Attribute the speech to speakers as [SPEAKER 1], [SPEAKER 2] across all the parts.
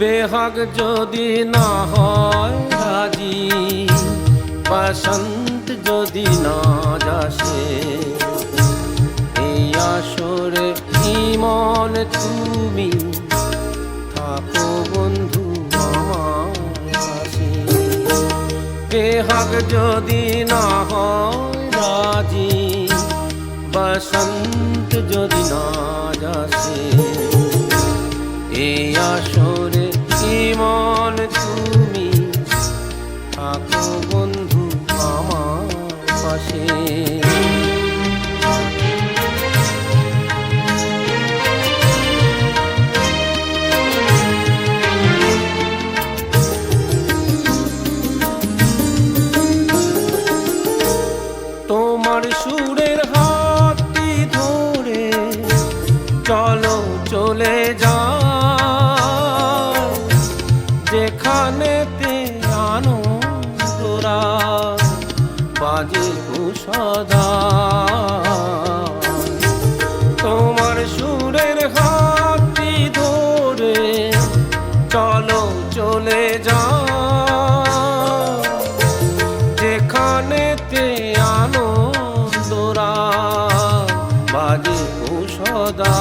[SPEAKER 1] বেহাগ যদি না হয় রাজি, বসন্ত যদি না যাসে, এই আসরে ইমন তুমি থাকো বন্ধু আমার পাশে। বেহাগ যদি না হয় রাজি, বসন্ত যদি না যাসে, এই আসরে ইমন তুমি থাকো বন্ধু আমার পাশে। তোমার সুরের হাতটি ধরে চলো চলে যা, যেখানেতে আনন্দরা বাজে সদা। তোমার সুরের হাতটি ধরে চলো চলে যা, যেখানেতে আনন্দরা বাজে সদা।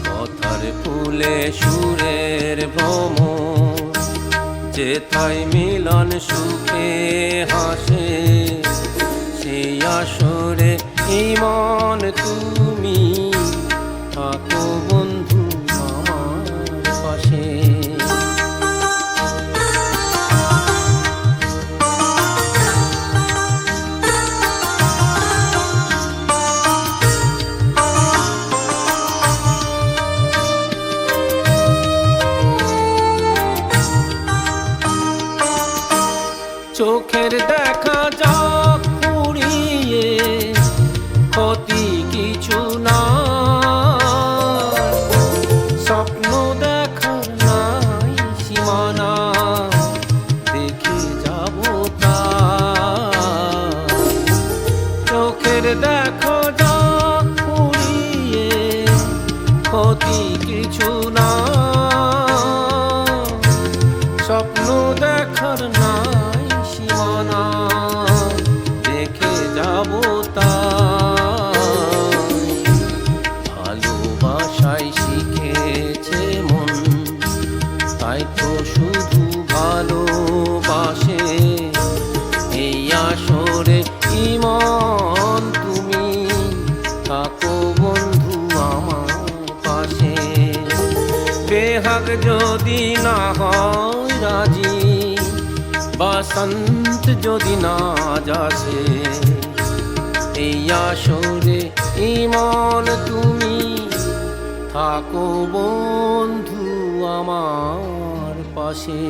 [SPEAKER 1] কথার ফুলে সুরের ভ্রমর, যেথায় মিলন সুখে হাসে, সেই আসরে ইমন তুমি থাকো বন্ধু আমার পাশে। চোখের দেখা যা পুড়িয়ে ক্ষতি কিছু না, স্বপ্ন দেখার নাই সীমানা, দেখে যাব তা। চোখের দেখা যা পুড়িয়ে ক্ষতি কিছু না, স্বপ্ন দেখার নাই সীমানা, দেখে যাব তাই। ভালোবাসায় শিখেছে মন, তাই তো শুধু ভালোবাসে, এই আসরে ইমন তুমি থাকো বন্ধু আমার পাশে। বেহাগ যদি না হয় রাজি, বসন্ত যদি না যাসে, এই আসরে ইমন তুমি থাকো বন্ধু আমার পাশে।